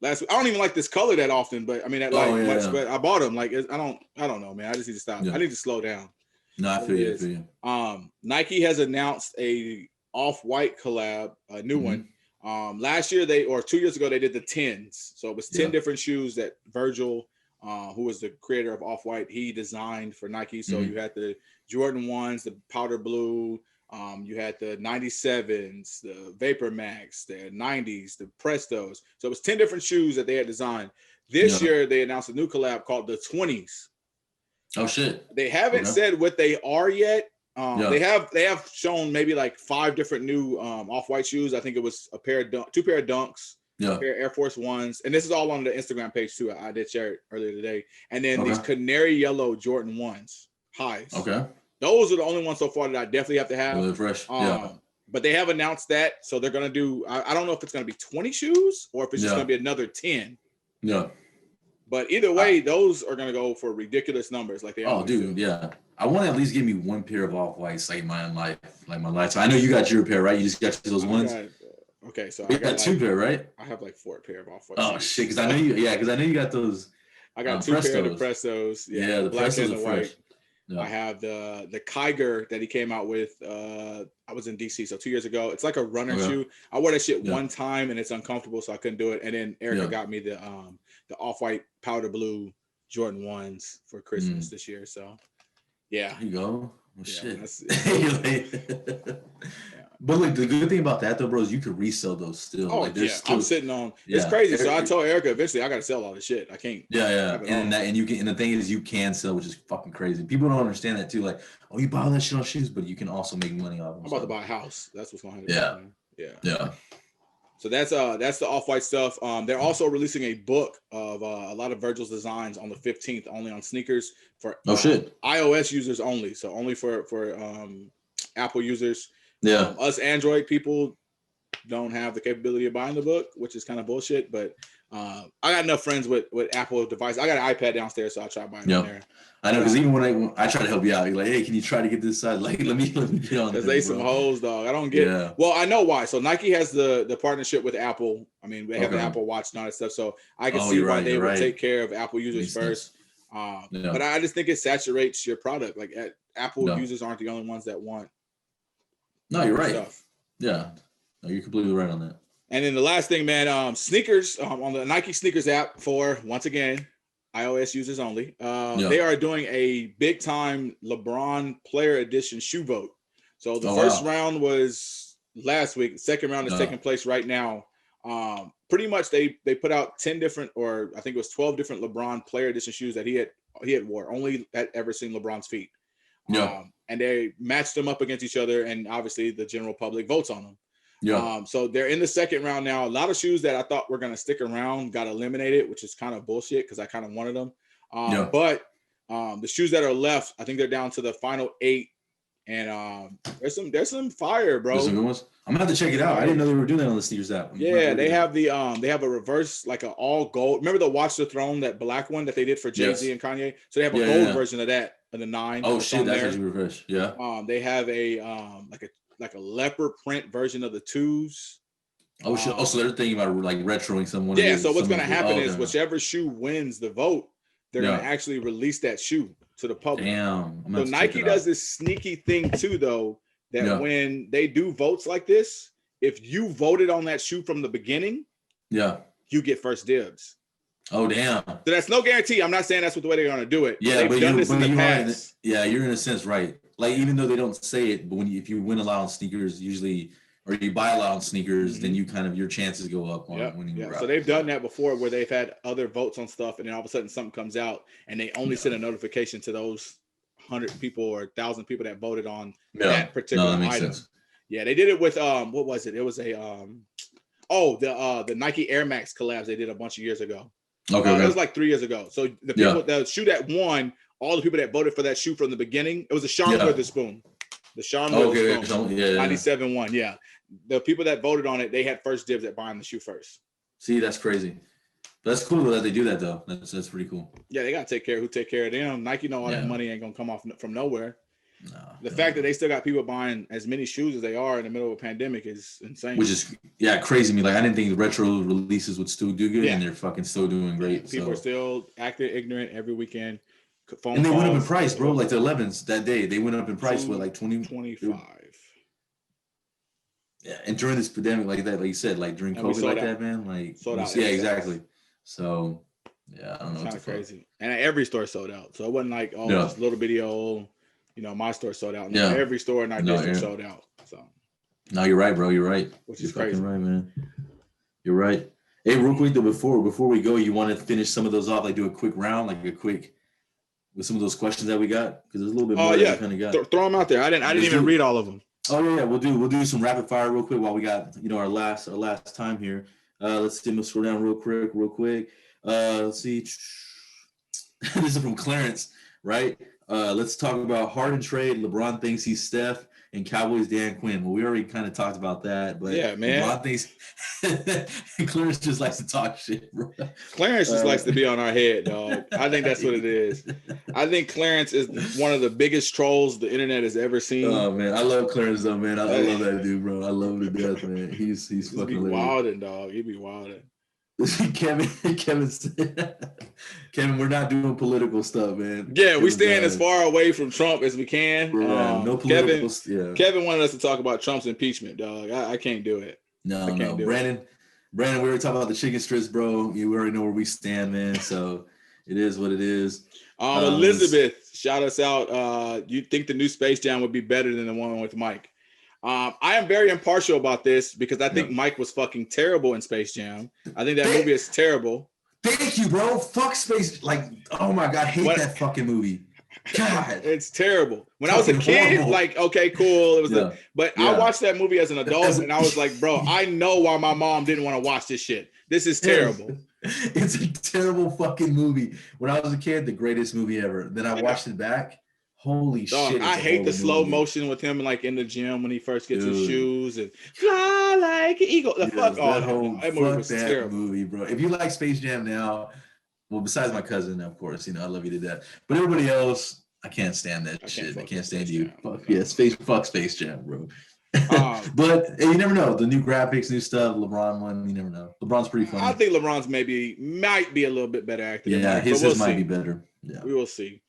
last week. I don't even like this color that often, but I mean that Oh, yeah. much. But I bought them. Like I don't know, man. I just need to stop. Yeah. I need to slow down. No, I feel you. I feel you. Nike has announced a off-white collab, a new one. Last year 2 years ago they did the 10s. So it was 10 different shoes that Virgil, who was the creator of Off-White, he designed for Nike. So you had the Jordan 1s, the powder blue, you had the 97s, the Vapor Max, the 90s, the Prestos. So it was 10 different shoes that they had designed. This year they announced a new collab called the 20s. Oh shit! They haven't said what they are yet. They have shown maybe like 5 different new off-white shoes. I think it was 2 pair of Dunks, a pair of Air Force Ones, and this is all on the Instagram page too. I did share it earlier today. And then these canary yellow Jordan 1s, highs. Okay. Those are the only ones so far that I definitely have to have. Really fresh. But they have announced that, so they're gonna do. I don't know if it's gonna be 20 shoes or if it's just gonna be another 10. Yeah. But either way, those are gonna go for ridiculous numbers, like they. Oh, dude, do. Yeah. I want to at least give me one pair of off-whites, like my life. I know you got your pair, right? You just got those ones. Okay, so you got 2 pair, right? I have like 4 pair of off-white. Oh shit, because I know you. Yeah, because I know you got those. I got 2 pair of the Prestos. Yeah, the black Prestos and the are white. fresh. Yeah. I have the Kiger that he came out with. I was in DC, so 2 years ago. It's like a runner shoe. I wore that shit one time and it's uncomfortable, so I couldn't do it. And then Erica got me the off-white powder blue Jordan 1s for Christmas this year. So yeah. There you go. Well, shit. But look, the good thing about that though, bro, is you could resell those still. Oh, like, I'm sitting on. It's crazy. So I told Erica eventually I got to sell all this shit. I can't. Yeah. And you can. And the thing is, you can sell, which is fucking crazy. People don't understand that too. Like, oh, you buy all that shit on shoes, but you can also make money off them. I'm about to buy a house. That's what's going to happen. Yeah. So that's the off-white stuff. They're also releasing a book of a lot of Virgil's designs on the 15th, only on sneakers for iOS users only. So only for Apple users. Yeah. Us Android people don't have the capability of buying the book, which is kind of bullshit. But I got enough friends with Apple devices. I got an iPad downstairs, so I'll try buying it there. I know, because even when I try to help you out, you're like, hey, can you try to get this side? Like, let me get on. Because they some hoes, dog. I don't get. Yeah. Well, I know why. So Nike has the partnership with Apple. I mean, they have the Apple Watch and all that stuff. So I can see why they would take care of Apple users first. But I just think it saturates your product. Like Apple users aren't the only ones that want. No, you're right. Stuff. Yeah, no, you're completely right on that. And then the last thing, man, sneakers on the Nike sneakers app for, once again, iOS users only. They are doing a big time Lebron player edition shoe vote. So the first round was last week. The second round is taking place right now. Pretty much they put out 10 different, or I think it was 12 different LeBron player edition shoes that he had wore. Only had ever seen LeBron's feet. And they matched them up against each other, and obviously the general public votes on them. So they're in the second round now. A lot of shoes that I thought were going to stick around got eliminated, which is kind of bullshit because I kind of wanted them. But the shoes that are left, I think they're down to the final 8, and there's some fire, bro. There's some good ones. I'm gonna have to check it out. I didn't know they were doing that on the sneakers app. Yeah, they have they have a reverse, like an all gold. Remember the Watch the Throne, that black one that they did for Jay-Z and Kanye? So they have a gold version of that, of the 9. Oh shit, that's actually reverse. Yeah. They have a like a leopard print version of the 2s. Oh shit. So they're thinking about like retroing someone. Yeah. So what's gonna happen is whichever shoe wins the vote, they're gonna actually release that shoe to the public. Damn. So Nike does this sneaky thing too, though, that when they do votes like this, if you voted on that shoe from the beginning, you get first dibs. Oh damn! So that's no guarantee. I'm not saying that's what the way they're gonna do it. Yeah, they've done this in the past. You're in a sense right. Like, even though they don't say it, but if you win a lot on sneakers, usually, or you buy a lot on sneakers, then you kind of, your chances go up on winning. Yeah. So they've done that before, where they've had other votes on stuff, and then all of a sudden something comes out, and they only send a notification to those 100 people or 1,000 people that voted on that particular item. Sense. Yeah, they did it with what was it? It was a the Nike Air Max collabs they did a bunch of years ago. Okay. It was like 3 years ago. So the people, the shoe that won, all the people that voted for that shoe from the beginning, it was a Sean Witherspoon. The Sean Witherspoon. 97 one. Yeah. The people that voted on it, they had first dibs at buying the shoe first. See, that's crazy. That's cool that they do that though. That's pretty cool. Yeah, they gotta take care of them. Nike know all that money ain't gonna come off from nowhere. The fact that they still got people buying as many shoes as they are in the middle of a pandemic is insane. Which is crazy to me. Like, I didn't think the retro releases would still do good, and they're fucking still doing great. People are still acting ignorant every weekend. And they went up in price, bro. Like the 11s that day, they went up in price with like 25. Yeah, and during this pandemic like that, like you said, like during COVID like that, man, like sold out. Yeah, exactly. So yeah, I don't know. It's kind of crazy. And every store sold out. So it wasn't like this little video. My store sold out. No, every store in our district sold out. So no, you're right, bro. You're right. Which is crazy. Right, man. You're right. Hey, real quick though, before we go, you want to finish some of those off, like do a quick round, like a quick with some of those questions that we got, because there's a little bit more that we kind of got. Throw them out there. I didn't even read all of them. Oh yeah, we'll do some rapid fire real quick while we got our last time here. Let's scroll down real quick. Let's see. This is from Clarence, right? Let's talk about Harden trade. LeBron thinks he's Steph, and Cowboys Dan Quinn. Well, we already kind of talked about that, but yeah, man. LeBron thinks Clarence just likes to talk shit, bro. Clarence just likes to be on our head, dog. I think that's what it is. I think Clarence is one of the biggest trolls the internet has ever seen. Oh man, I love Clarence though, man. I love that dude, bro. I love him to death, man. He's fucking wilding, dog. He be wilding. Kevin, we're not doing political stuff, man. Yeah, we stand as far away from Trump as we can. No political. Kevin wanted us to talk about Trump's impeachment, dog. I can't do it. No. Brandon, we already talked about the chicken strips, bro. You already know where we stand, man. So it is what it is. Elizabeth, shout us out. You think the new Space Jam would be better than the one with Mike? I am very impartial about this because I think Mike was fucking terrible in Space Jam. I think that movie is terrible. Thank you, bro. Fuck Space. Like, oh my God, I hate that fucking movie. God, it's terrible. When I was a kid, horrible. Like, okay, cool. It was, but I watched that movie as an adult, and I was like, bro, I know why my mom didn't want to watch this shit. This is terrible. It's a terrible fucking movie. When I was a kid, the greatest movie ever. Then I watched it back. Holy shit! I hate the slow motion with him, like in the gym when he first gets his shoes and fly like an eagle. That movie was terrible. Movie, bro. If you like Space Jam now, well, besides my cousin, of course, I love you to death. But everybody else, I can't stand that shit. I can't stand you. Fuck Space Jam, bro. But you never know. The new graphics, new stuff. LeBron one. You never know. LeBron's pretty funny. I think LeBron's might be a little bit better actor. Yeah, his might be better. Yeah, we will see.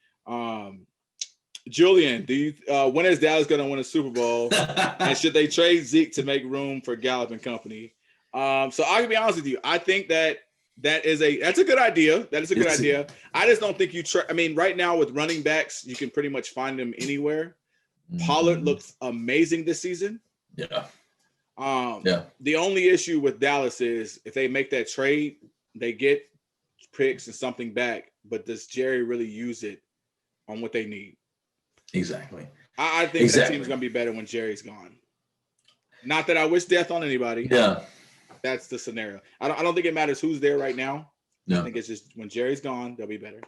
Julian, when is Dallas going to win a Super Bowl? And should they trade Zeke to make room for Gallup and company? So I can be honest with you. I think that's a good idea. That is a good idea. I just don't think right now with running backs, you can pretty much find them anywhere. Pollard looks amazing this season. Yeah. The only issue with Dallas is if they make that trade, they get picks and something back. But does Jerry really use it on what they need? Exactly. I think that team is going to be better when Jerry's gone. Not that I wish death on anybody. Yeah. That's the scenario. I don't think it matters who's there right now. No. I think it's just when Jerry's gone, they'll be better.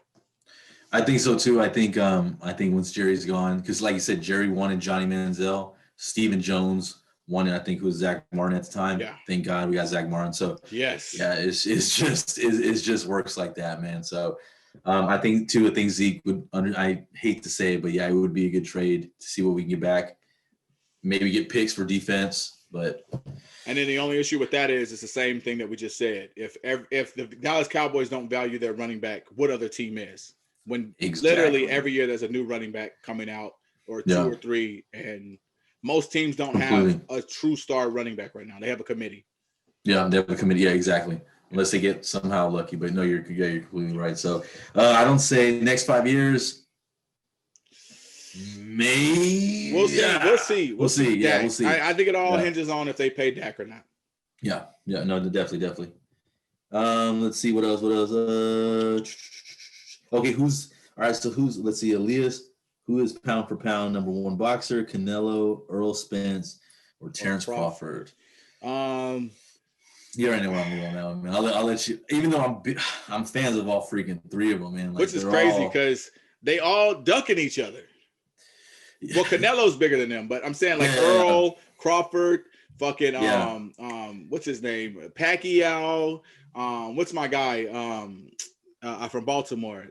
I think so too. I think once Jerry's gone, because like you said, Jerry wanted Johnny Manziel, Stephen Jones wanted, I think it was Zach Martin at the time. Yeah. Thank God we got Zach Martin. So yes. Yeah, it just works like that, man. So I think Zeke would I hate to say it, but yeah, it would be a good trade to see what we can get back. Maybe get picks for defense, but. And then the only issue with that is it's the same thing that we just said. If the Dallas Cowboys don't value their running back, what other team is? When literally every year there's a new running back coming out, or two or three, and most teams don't have a true star running back right now. They have a committee. Yeah, they have a committee. Yeah, exactly. Unless they get somehow lucky, but no, you're completely right. So I don't say next 5 years. Maybe we'll see. We'll see. Yeah, we'll see. I think it all hinges on if they pay Dak or not. Yeah. No, definitely. Let's see what else. Okay, let's see, Elias. Who is pound for pound number one boxer? Canelo, Earl Spence, or Terrence Crawford? You already know where I'm going now, man. I'll let you. Even though I'm fans of all freaking three of them, man. Like, which is crazy because they all ducking each other. Well, Canelo's bigger than them, but I'm saying like Earl, Crawford, fucking what's his name? Pacquiao. What's my guy? From Baltimore,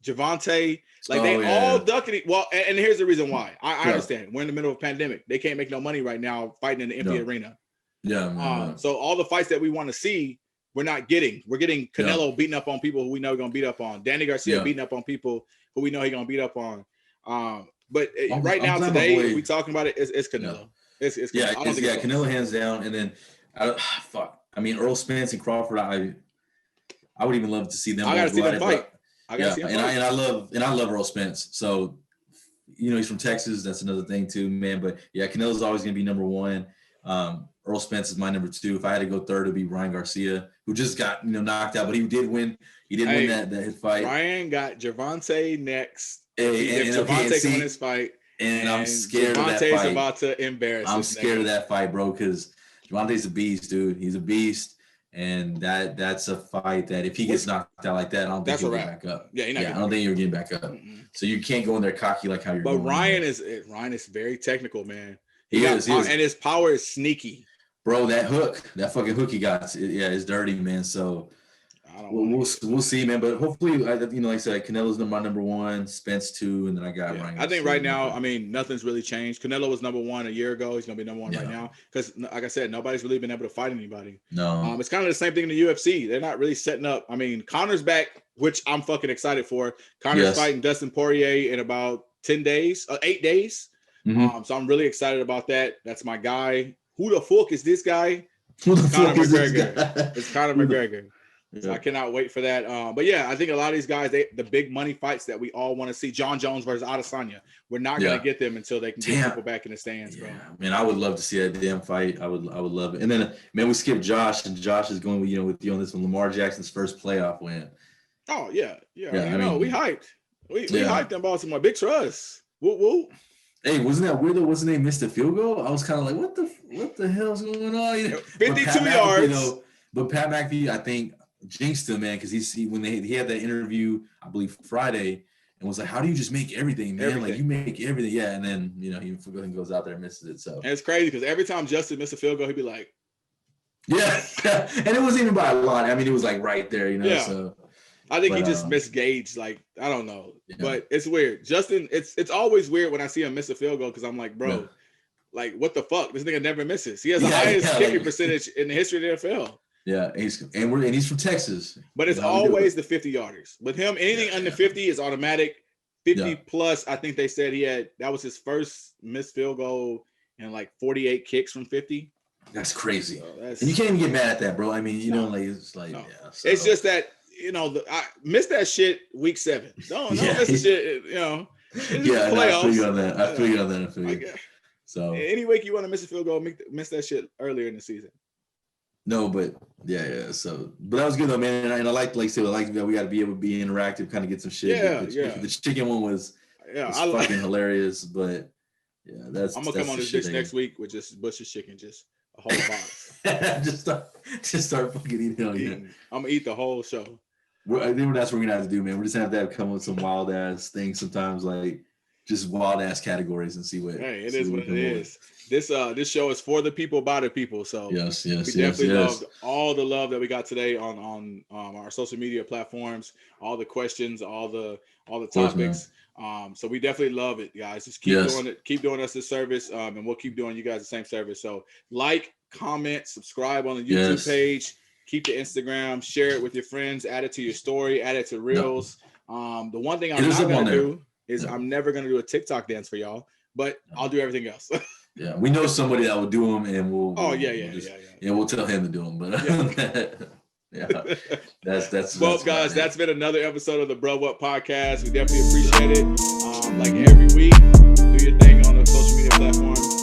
Javante. Like they all ducking. Well, and here's the reason why. I understand. We're in the middle of a pandemic. They can't make no money right now fighting in the empty arena. Yeah. So all the fights that we want to see, we're not getting. We're getting Canelo beating up on people who we know are gonna beat up on. Danny Garcia beating up on people who we know he's gonna beat up on. But right now, today, we talking about it. It's Canelo. It's Canelo. Canelo hands down. And then, I mean, Earl Spence and Crawford. I would even love to see them. I gotta see them fight. I love Earl Spence. So, he's from Texas. That's another thing too, man. But yeah, Canelo's always gonna be number one. Earl Spence is my number two. If I had to go third, it'd be Ryan Garcia, who just got knocked out, but he did win. He did win that fight. Ryan got Javante next. Javante can win his fight, and I'm scared of that fight. Javante's about to embarrass. I'm scared of that fight, bro, because Javante's a beast, dude. He's a beast, and that's a fight that if he gets knocked out like that, I don't think he'll get back up. Yeah, I don't think you're getting back up. Mm-mm. So you can't go in there cocky like how you're. But going Ryan is very technical, man. He is, and his power is sneaky. Bro, that fucking hook he got, it's dirty, man. So we'll see, man. But hopefully, like I said, Canelo's my number one, Spence two, and then I got Ryan. I think right now, I mean, nothing's really changed. Canelo was number one a year ago. He's gonna be number one right now because, like I said, nobody's really been able to fight anybody. No, it's kind of the same thing in the UFC. They're not really setting up. I mean, Conor's back, which I'm fucking excited for. Conor's fighting Dustin Poirier in about 8 days. Mm-hmm. So I'm really excited about that. That's my guy. Who the fuck is this guy? Conor McGregor. It's Conor McGregor. So I cannot wait for that. But yeah, I think a lot of these guys, the big money fights that we all want to see, John Jones versus Adesanya, we're not going to get them until they can get people back in the stands, bro. Man, I would love to see that damn fight. I would love it. And then, man, we skipped Josh, and Josh is going with you on this one. Lamar Jackson's first playoff win. Oh yeah. I mean, we hyped. We hyped in Baltimore. Big trust. Woo woo. Hey, wasn't that weird? Wasn't they missed a field goal? I was kind of like, what the hell's going on? 52 yards. But Pat McAfee, I think, jinxed him, man, because he had that interview, I believe Friday, and was like, "How do you just make everything, man? Like you make everything, yeah." And then he goes out there and misses it. So and it's crazy because every time Justin missed a field goal, he'd be like, "Yeah," and it wasn't even by a lot. I mean, it was like right there, Yeah. So I think he just misgauged. Like I don't know, but it's weird. Justin, it's always weird when I see him miss a field goal because I'm like, bro, like what the fuck? This nigga never misses. He has the highest kicking percentage in the history of the NFL. Yeah, he's from Texas. But it's always the 50-yarders. With him, anything under 50 is automatic. 50 plus, I think they said that was his first missed field goal in like 48 kicks from 50. That's crazy. So and you can't even get mad at that, bro. I mean, it's like, So. It's just that, I missed that shit week 7. Don't miss the shit, playoffs. I feel you on that. So any week you want to miss a field goal, miss that shit earlier in the season. No, but So, but that was good though, man. And I like that we got to be able to be interactive, kind of get some shit. The chicken one was fucking hilarious, but that's. I'm gonna come on this bitch next week with just Bush's chicken, just a whole box. just start fucking eating. I'm gonna eat the whole show. I think that's what we're gonna have to do, man. We just have to come up with some wild ass things sometimes, like just wild ass categories, and see what. Hey, it is what it is. This show is for the people, by the people. So we definitely loved all the love that we got today on our social media platforms, all the questions, all the topics. So we definitely love it, guys. Just keep doing us this service, and we'll keep doing you guys the same service. So like, comment, subscribe on the YouTube page, keep the Instagram, share it with your friends, add it to your story, add it to Reels. The one thing I'm not gonna do is I'm never gonna do a TikTok dance for y'all, but I'll do everything else. Yeah, we know somebody that will do them, and we'll. We'll tell him to do them, but that's. Well, guys, that's been another episode of the Bro What Podcast. We definitely appreciate it. Like every week, do your thing on the social media platform.